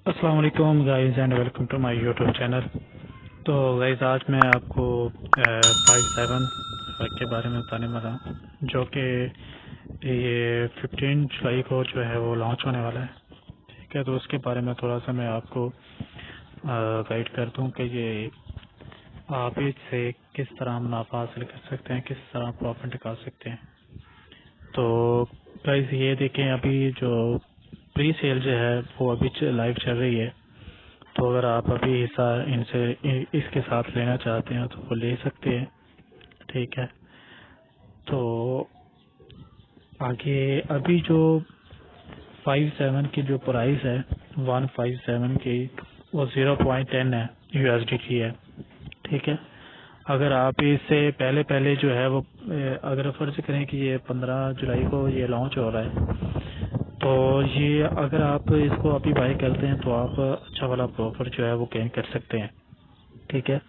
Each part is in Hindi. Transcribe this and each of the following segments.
अस्सलाम वालेकुम guys and welcome to my YouTube channel. तो गाइस आज मैं आपको 5/7 के बारे में बताने वाला हूँ, जो कि ये 15 जुलाई को जो है वो लॉन्च होने वाला है। ठीक है, तो उसके बारे में थोड़ा सा मैं आपको गाइड कर दूँ कि ये आप इससे किस तरह मुनाफा हासिल कर सकते हैं, किस तरह प्रॉफिट निकाल सकते हैं। तो गाइस ये देखें, अभी जो प्री सेल जो है वो अभी लाइव चल रही है। तो अगर आप अभी हिस्सा इसके साथ लेना चाहते हैं तो वो ले सकते हैं। ठीक है, तो आगे अभी जो 5/7 की जो प्राइस है 157 की, वो 0.10 है, USDT है। ठीक है, अगर आप इससे पहले पहले जो है वो अगर फर्ज करें कि ये 15 जुलाई को ये लॉन्च हो रहा है, तो ये अगर आप इसको अभी बाय करते हैं तो आप अच्छा वाला प्रॉफिट जो है वो गेन कर सकते हैं। ठीक है,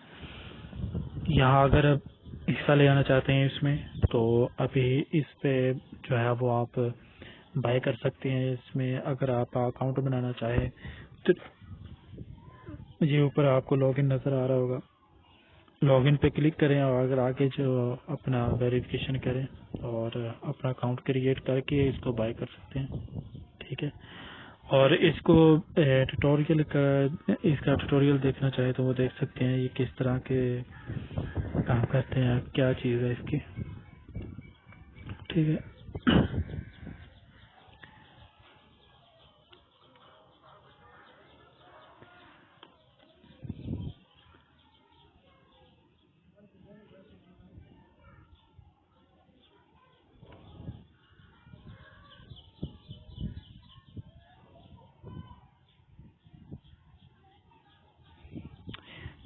यहाँ अगर आप हिस्सा ले आना चाहते हैं इसमें, तो अभी इस पे जो है वो आप बाय कर सकते हैं। इसमें अगर आप अकाउंट बनाना चाहें तो ये ऊपर आपको लॉगिन नज़र आ रहा होगा, लॉगिन पे क्लिक करें और अगर आगे जो अपना वेरिफिकेशन करें और अपना अकाउंट क्रिएट करके इसको बाय कर सकते हैं। ठीक है, और इसको ट्यूटोरियल का इसका ट्यूटोरियल देखना चाहे तो वो देख सकते हैं, ये किस तरह के काम करते हैं, क्या चीज़ है इसकी। ठीक है,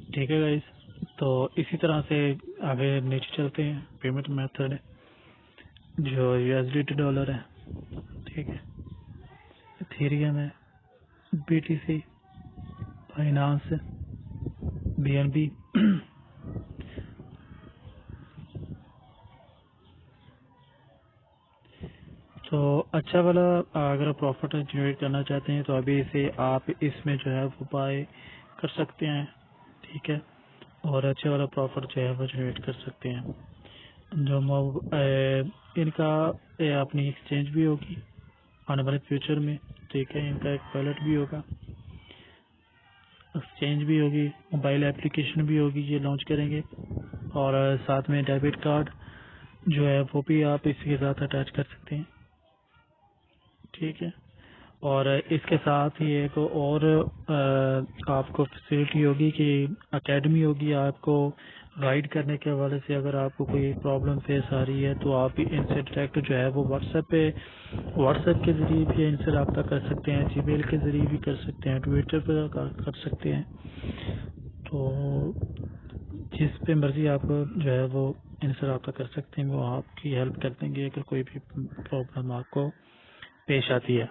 ठीक है गाइस, तो इसी तरह से आगे नीचे चलते हैं। पेमेंट मेथड जो USDT डॉलर है, ठीक है, इथेरियम है, BTC, फाइनेंस, BNB। तो अच्छा वाला अगर प्रॉफिट जनरेट करना चाहते हैं तो अभी से आप इसमें जो है वो बाय कर सकते हैं। ठीक है, और अच्छे वाला प्रॉफिट जो है वो जनरेट कर सकते हैं। जो इनका अपनी एक्सचेंज भी होगी आने वाले फ्यूचर में। ठीक है, इनका एक वॉलेट भी होगा, एक्सचेंज भी होगी, मोबाइल एप्लीकेशन भी होगी, ये लॉन्च करेंगे। और साथ में डेबिट कार्ड जो है वो भी आप इसके साथ अटैच कर सकते हैं। ठीक है, और इसके साथ ही एक और आपको फैसिलिटी होगी कि एकेडमी होगी आपको गाइड करने के हवाले से। अगर आपको कोई प्रॉब्लम फेस आ रही है तो आप इनसे डायरेक्ट जो है वो व्हाट्सएप के जरिए भी इनसे रब्ता कर सकते हैं, जीमेल के जरिए भी कर सकते हैं, ट्विटर पर कर सकते हैं। तो जिस पे मर्जी आप जो है वो इनसे रब्ता कर सकते हैं, वो आपकी हेल्प कर देंगे अगर कोई भी प्रॉब्लम आपको पेश आती है।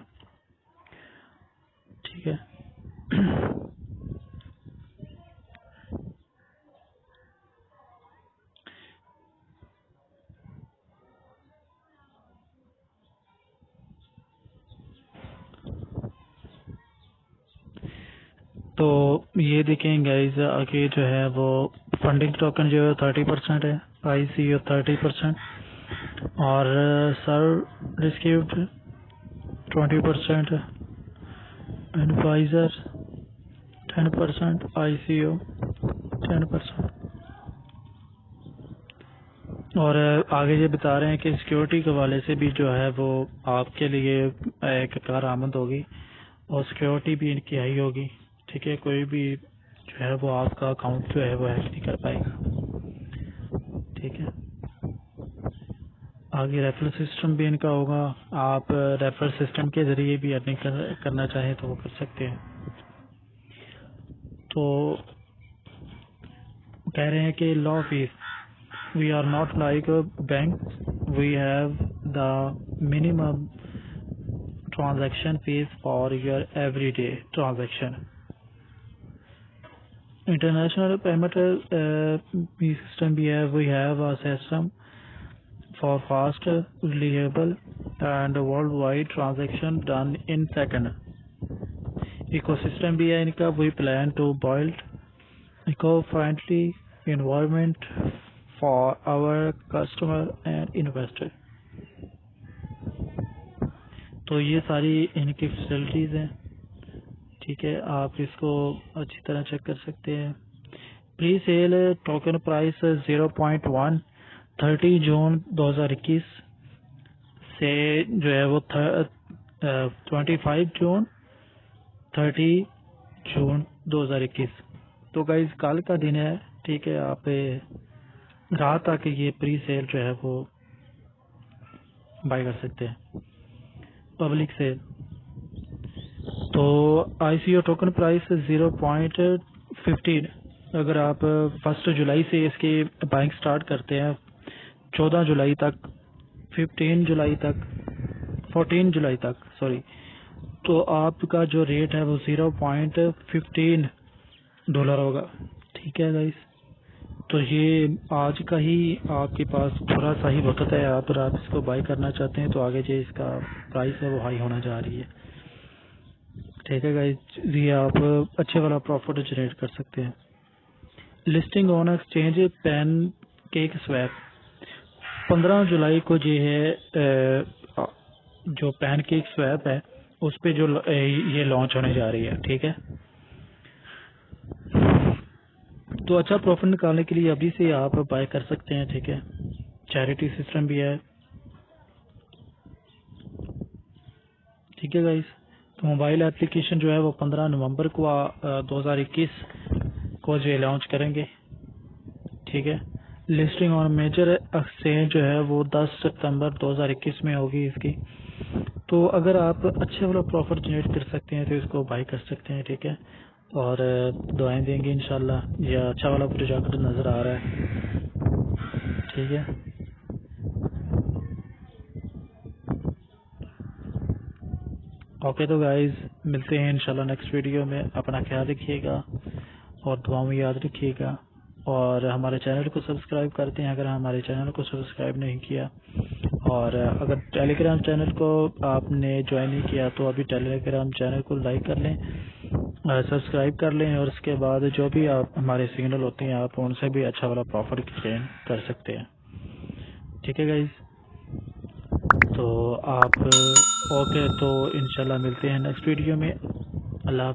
ठीक है, तो ये देखें गाइस, आगे जो है वो फंडिंग टोकन जो है 30% है, ICO 30%, और सर रिस्क्यूट 20%, एडवाइजर 10%, ICO 10%। और आगे ये बता रहे हैं कि सिक्योरिटी के हवाले से भी जो है वो आपके लिए एक कार आमद होगी, और सिक्योरिटी भी इनकी हाई होगी। ठीक है, कोई भी जो है वो आपका अकाउंट जो है वो हैक नहीं कर पाएगा। ठीक है, आगे रेफरल सिस्टम भी इनका होगा, आप रेफरल सिस्टम के जरिए भी अर्निंग करना चाहें तो वो कर सकते हैं। तो कह रहे हैं कि law fees, we are not like a bank, we have the minimum transaction fees for your everyday transaction. International payment system we have a system for fast, reliable and worldwide transaction done in second. Ecosystem भी है इनका, we plan to build eco friendly environment for our customer and investor. तो ये सारी इनकी फैसिलिटीज़ हैं, ठीक है, आप इसको अच्छी तरह चेक कर सकते हैं। प्री सेल टोकन प्राइस 0.1 30 जून 2021 से जो है वो 25 जून 30 जून 2021। तो गाइस कल का दिन है, ठीक है, आप रात तक ये प्री सेल जो है वो बाय कर सकते हैं पब्लिक सेल। तो ICO टोकन प्राइस 0.15। अगर आप 1 जुलाई से इसकी बाइंग स्टार्ट करते हैं 14 जुलाई तक 14 जुलाई तक सॉरी, तो आपका जो रेट है वो $0.15 होगा, ठीक है गाइस। तो ये आज का ही आपके पास थोड़ा सा ही वक्त है, अगर आप इसको बाय करना चाहते हैं तो आगे जो इसका प्राइस है वो हाई होना जा रही है, ठीक है गाइस। ये आप अच्छे वाला प्रॉफिट जनरेट कर सकते हैं। Listing on exchange pan cake swap 15 जुलाई को जो है जो पैन केक स्वैप है उस पे जो ये लॉन्च होने जा रही है, ठीक है। तो अच्छा प्रॉफिट निकालने के लिए अभी से आप बाय कर सकते हैं, ठीक है। चैरिटी सिस्टम भी है, ठीक है गाइस। तो मोबाइल एप्लीकेशन जो है वो 15 नवंबर को 2021 को जो लॉन्च करेंगे, ठीक है। लिस्टिंग ऑन मेजर एक्सचेंज जो है वो 10 सितंबर 2021 में होगी इसकी। तो अगर आप अच्छे वाला प्रॉफिट जनरेट कर सकते हैं तो इसको बाय कर सकते हैं, ठीक है। और दुआएं देंगे इंशाल्लाह। ये अच्छा वाला प्रोजेक्ट नज़र आ रहा है, ठीक है। ओके तो गाइज मिलते हैं इंशाल्लाह नेक्स्ट वीडियो में। अपना ख्याल रखिएगा और दुआ में याद रखिएगा, और हमारे चैनल को सब्सक्राइब करते हैं अगर हमारे चैनल को सब्सक्राइब नहीं किया। और अगर टेलीग्राम चैनल को आपने ज्वाइन नहीं किया तो अभी टेलीग्राम चैनल को लाइक कर लें, सब्सक्राइब कर लें, और उसके बाद जो भी आप हमारे सिग्नल होते हैं आप उनसे भी अच्छा वाला प्रॉफिट गेन कर सकते हैं, ठीक है गाइज। तो आप ओके, तो इंशाल्लाह मिलते हैं नेक्स्ट वीडियो में। अल्लाह।